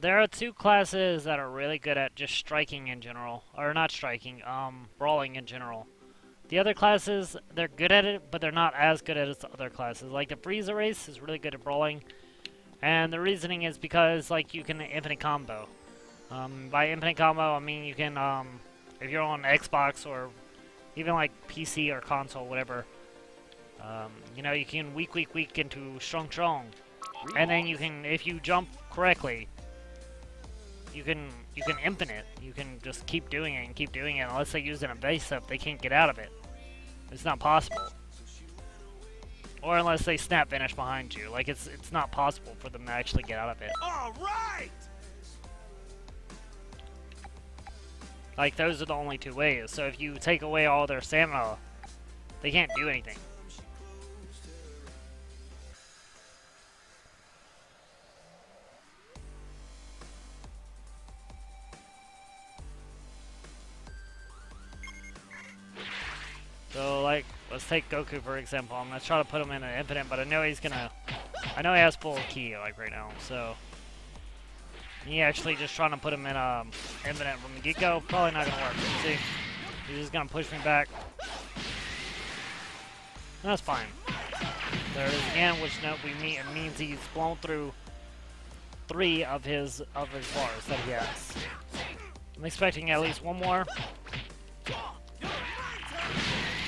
There are two classes that are really good at just striking in general, or not striking, brawling in general. The other classes, they're good at it, but they're not as good as the other classes. Like the Frieza race is really good at brawling, and the reasoning is because like you can infinite combo. By infinite combo, I mean you can, if you're on Xbox or even like PC or console, whatever, you know, you can weak into strong, and then you can, if you jump correctly, you can infinite. You can just keep doing it and keep doing it unless they use an evasive, they can't get out of it. It's not possible. Or unless they snap vanish behind you. Like it's not possible for them to actually get out of it. All right. Like those are the only two ways. So if you take away all their stamina, they can't do anything. So, like, let's take Goku for example. I'm gonna try to put him in an infinite, but I know he's gonna. I know he has full ki like right now, so me actually just trying to put him in infinite from the get-go probably not gonna work. See, he's just gonna push me back. That's fine. There it is again, which note we meet. It means he's blown through 3 of his bars that he has. I'm expecting at least one more.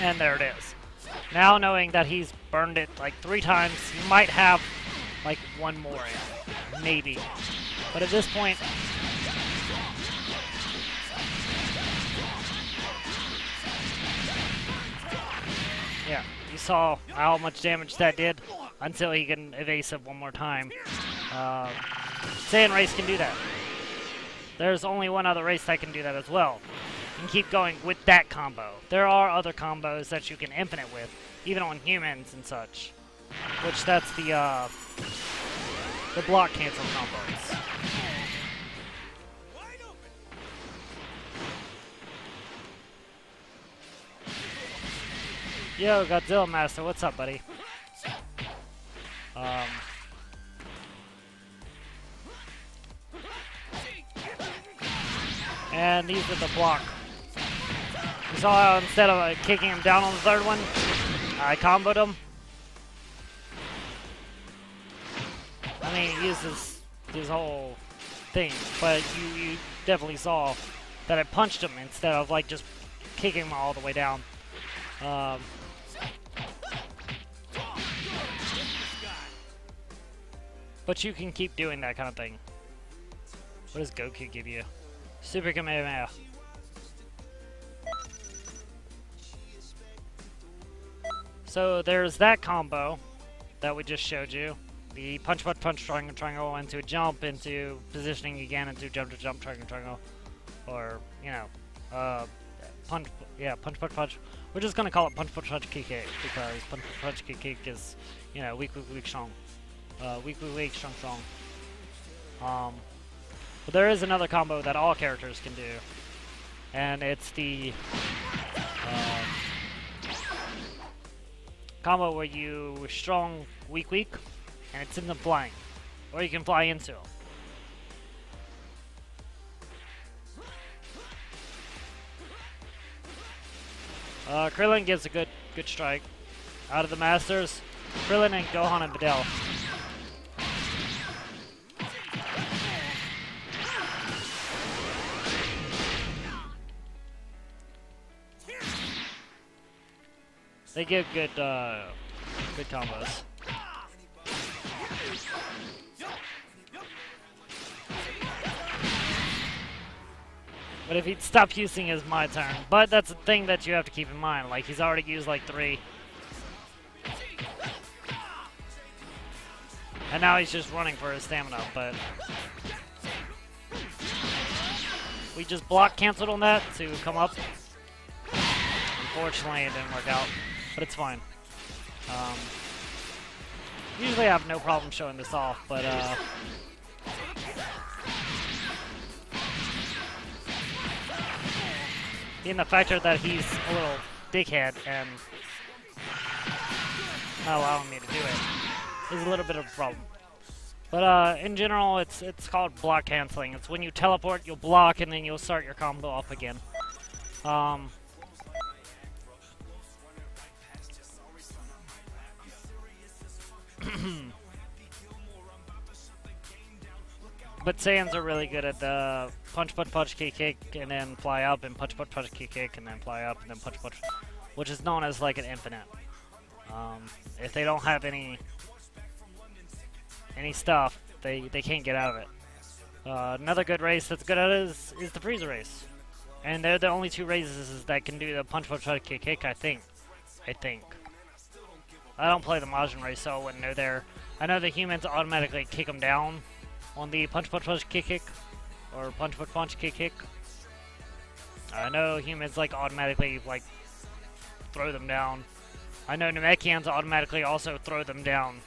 And there it is. Now knowing that he's burned it like 3 times, he might have like one more in. Maybe. But at this point, yeah, you saw how much damage that did until he can evasive one more time. Saiyan race can do that. There's only one other race that can do that as well. And keep going with that combo. There are other combos that you can infinite with, even on humans and such. Which that's the block cancel combos. Yo, Godzilla Master, what's up, buddy? And these are the block. You saw how instead of kicking him down on the third one, I comboed him. I mean, he uses his whole thing, but you definitely saw that I punched him instead of like just kicking him all the way down. But you can keep doing that kind of thing. What does Goku give you? Super Kamehameha. So there's that combo that we just showed you. The punch, triangle, into a jump, into positioning again, into jump to jump, triangle. Or, you know, punch. We're just gonna call it punch, kick, because punch, kick is, you know, weak, strong. Weak, strong. But there is another combo that all characters can do, and it's the combo where you strong, weak, and it's in the flying, or you can fly into them. Krillin gives a good strike. Out of the Masters, Krillin and Gohan and Videl. They give good combos. But if he'd stop using his my turn. But that's a thing that you have to keep in mind. Like, he's already used like 3. And now he's just running for his stamina, but we just block canceled on that to come up. Unfortunately, it didn't work out, but it's fine. Usually I have no problem showing this off, but being the factor that he's a little dickhead and not allowing me to do it is a little bit of a problem. But in general, it's called block canceling. It's when you teleport, you'll block, and then you'll start your combo up again. Um, but Saiyans are really good at the punch, punch, punch, kick, kick, and then fly up, and punch, punch, punch, kick, kick, and then fly up, and then punch, punch, which is known as like an infinite. If they don't have any stuff, they can't get out of it. Another good race that's good at it is the Frieza race, and they're the only two races that can do the punch, punch, punch, kick, kick. I think. I don't play the Majin race, so I wouldn't know there. I know the humans automatically kick them down on the punch, punch, punch, kick, kick, or punch, punch, punch, kick, kick. I know humans like automatically like throw them down. I know Namekians automatically also throw them down.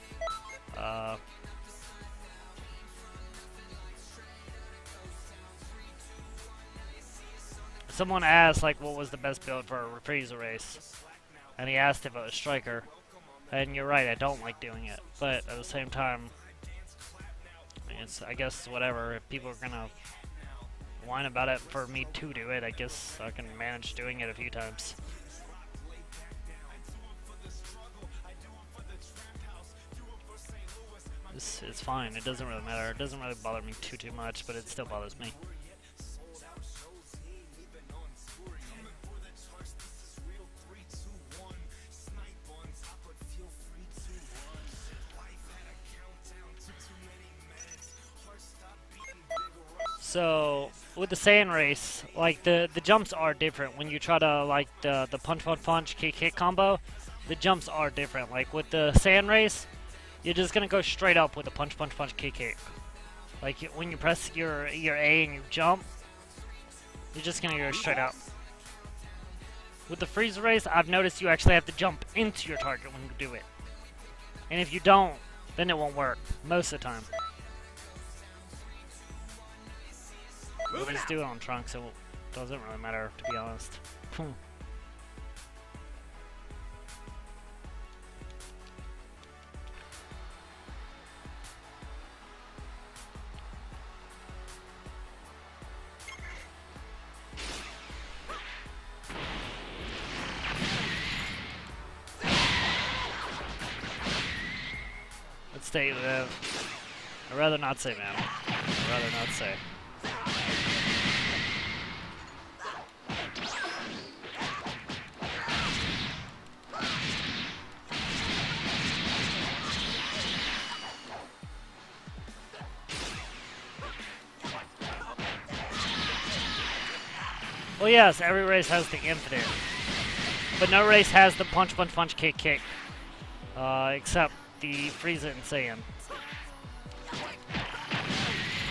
Someone asked like what was the best build for a Frieza race, and he asked if it was Striker. And you're right, I don't like doing it, but at the same time, I mean, I guess whatever. If people are gonna whine about it for me to do it, I guess I can manage doing it a few times. It's fine. It doesn't really matter. It doesn't really bother me too much, but it still bothers me. So with the Saiyan race, like the jumps are different when you try to like the punch punch punch kick kick combo. The jumps are different. Like with the Saiyan race, you're just gonna go straight up with the punch punch punch kick kick. Like when you press your A and you jump, you're just gonna go straight up. With the Frieza race, I've noticed you actually have to jump into your target when you do it, and if you don't, then it won't work most of the time. We'll just do it on Trunks, so it doesn't really matter, to be honest. Let's stay live. I'd rather not say, man. I'd rather not say. Well, yes, every race has the infinite, but no race has the punch, punch, punch, kick, kick, except the Frieza and Saiyan.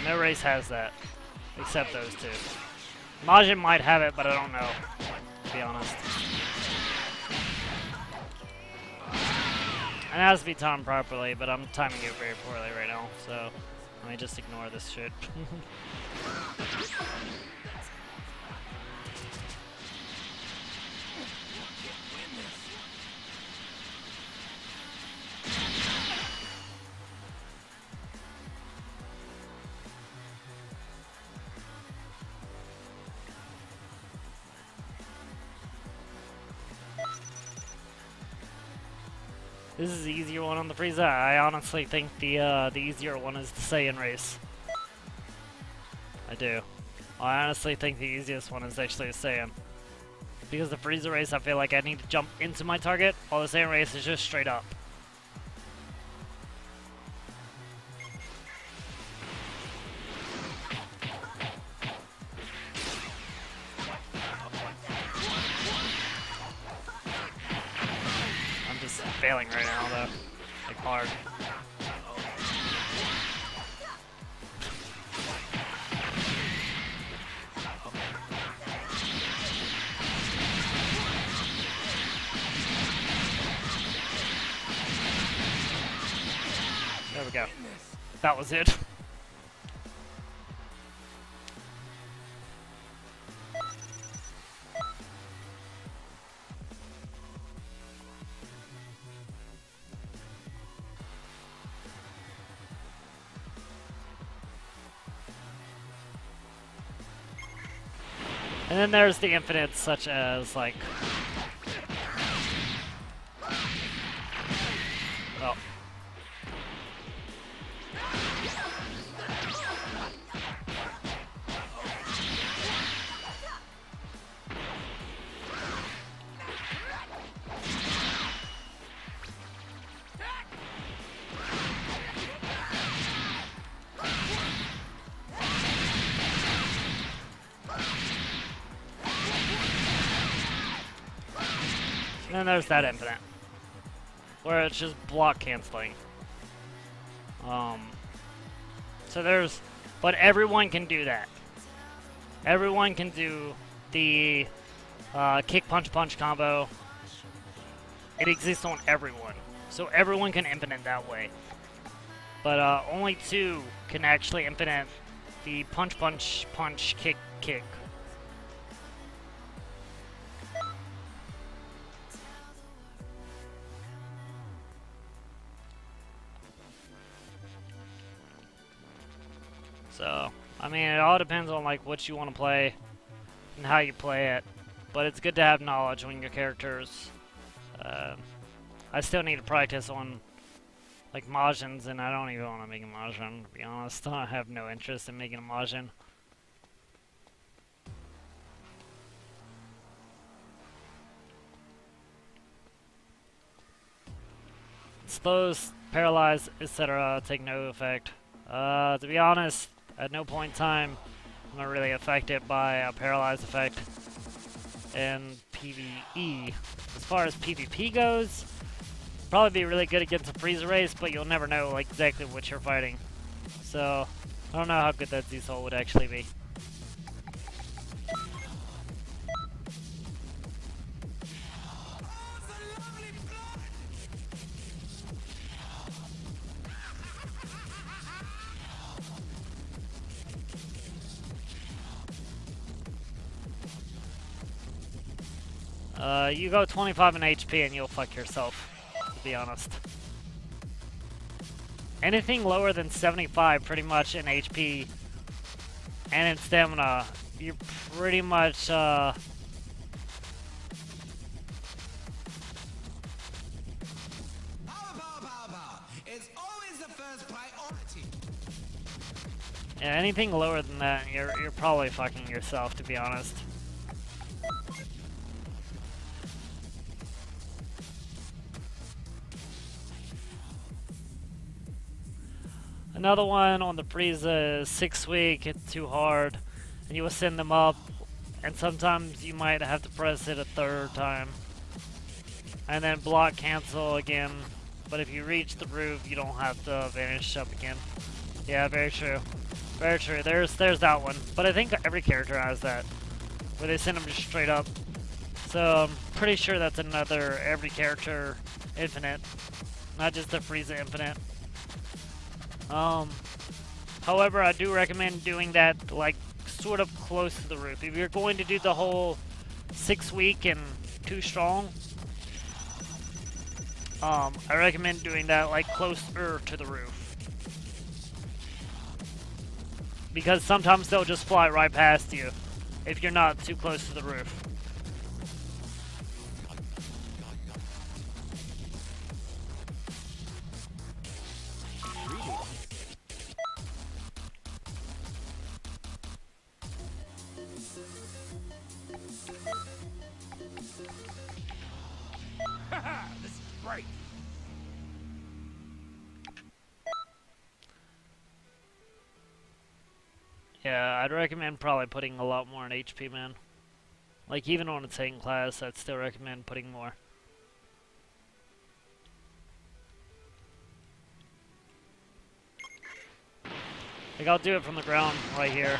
No race has that, except those two. Majin might have it, but I don't know, to be honest. And it has to be timed properly, but I'm timing it very poorly right now, so let me just ignore this shit. This is the easier one on the Frieza. I honestly think the easier one is the Saiyan race. I do. I honestly think the easiest one is actually the Saiyan. Because the Frieza race, I feel like I need to jump into my target, while the Saiyan race is just straight up. Failing right now, though. Like, hard. There we go. That was it. And then there's the infinites such as, like... Oh. And then there's that infinite, where it's just block canceling. So there's, but everyone can do that. Everyone can do the kick punch punch combo. It exists on everyone, so everyone can infinite that way. But only 2 can actually infinite the punch punch punch kick kick. So, I mean, it all depends on, like, what you want to play and how you play it. But it's good to have knowledge on your characters. I still need to practice on, like, Majins, and I don't even want to make a Majin, to be honest. I have no interest in making a Majin. Slows, paralyze, etc. take no effect. To be honest, at no point in time I'm not really affected by a paralyzed effect in PvE. As far as PvP goes, probably be really good against a freezer race, but you'll never know, like, exactly what you're fighting. So I don't know how good that Z-Soul would actually be. You go 25 in HP and you'll fuck yourself, to be honest. Anything lower than 75 pretty much in HP and in stamina, you're pretty much, Power, power, power, power. It's always the first priority. yeah, anything lower than that, you're probably fucking yourself, to be honest. Another one on the Frieza is 6 week, it's too hard, and you will send them up, and sometimes you might have to press it a 3rd time. And then block cancel again, but if you reach the roof, you don't have to vanish up again. Yeah, very true. Very true, there's that one. But I think every character has that, where they send them just straight up. So I'm pretty sure that's another every character infinite, not just the Frieza infinite. However, I do recommend doing that, like, sort of close to the roof. If you're going to do the whole 6 week and 2 strong, I recommend doing that, like, closer to the roof. Because sometimes they'll just fly right past you if you're not too close to the roof. This is great. Yeah, I'd recommend probably putting a lot more in HP, man. Like, even on a Titan class, I'd still recommend putting more. Like, I'll do it from the ground right here.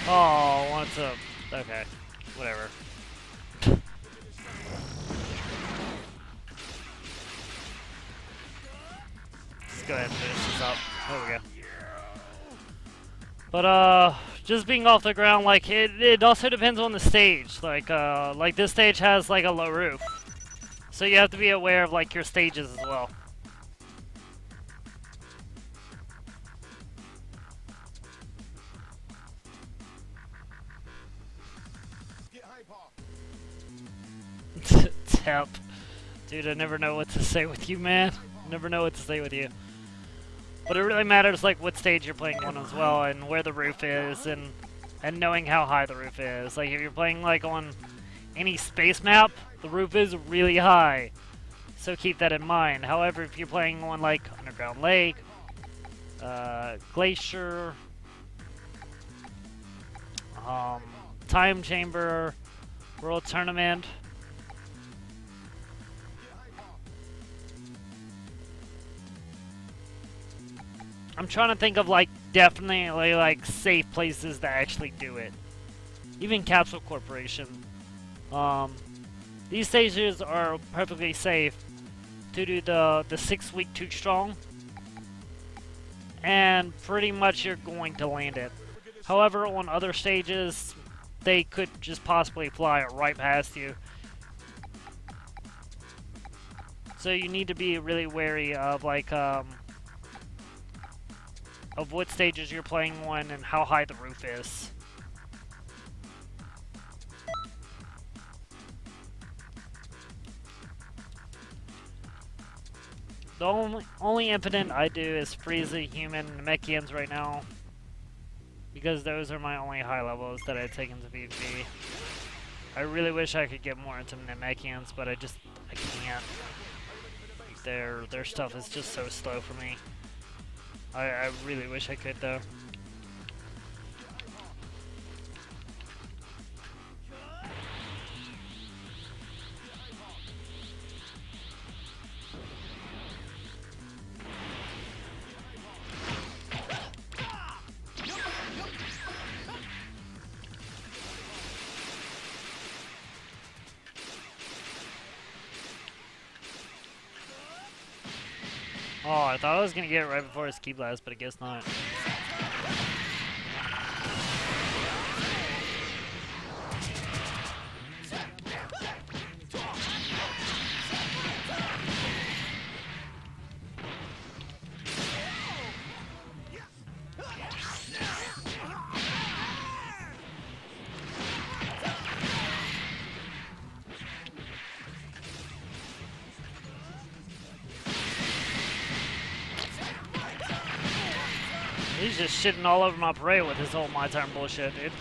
Oh, I wanted to... Okay. Whatever. Let's go ahead and finish this up. There we go. But, just being off the ground, like, it also depends on the stage. Like this stage has, like, a low roof. So you have to be aware of, like, your stages as well. Temp. Dude, I never know what to say with you, man. Never know what to say with you. But it really matters, like, what stage you're playing on as well, and where the roof is, and knowing how high the roof is. Like, if you're playing, like, on any space map, the roof is really high. So keep that in mind. However, if you're playing on, like, Underground Lake, Glacier, Time Chamber, World Tournament, I'm trying to think of, like, definitely, like, safe places that actually do it. Even Capsule Corporation. These stages are perfectly safe to do the 6-week 2 strong. And pretty much you're going to land it. However, on other stages, they could just possibly fly right past you. So you need to be really wary of, like, of what stages you're playing on and how high the roof is. The only infinite I do is Frieza, Human, and Namekians right now. Because those are my only high levels that I take into PvP. I really wish I could get more into Namekians, but I can't. Their stuff is just so slow for me. I really wish I could, though. Oh, I thought I was gonna get it right before his Key Blast, but I guess not. He's just shitting all over my parade with his whole my turn bullshit, dude.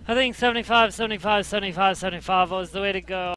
I think 75, 75, 75, 75 was the way to go.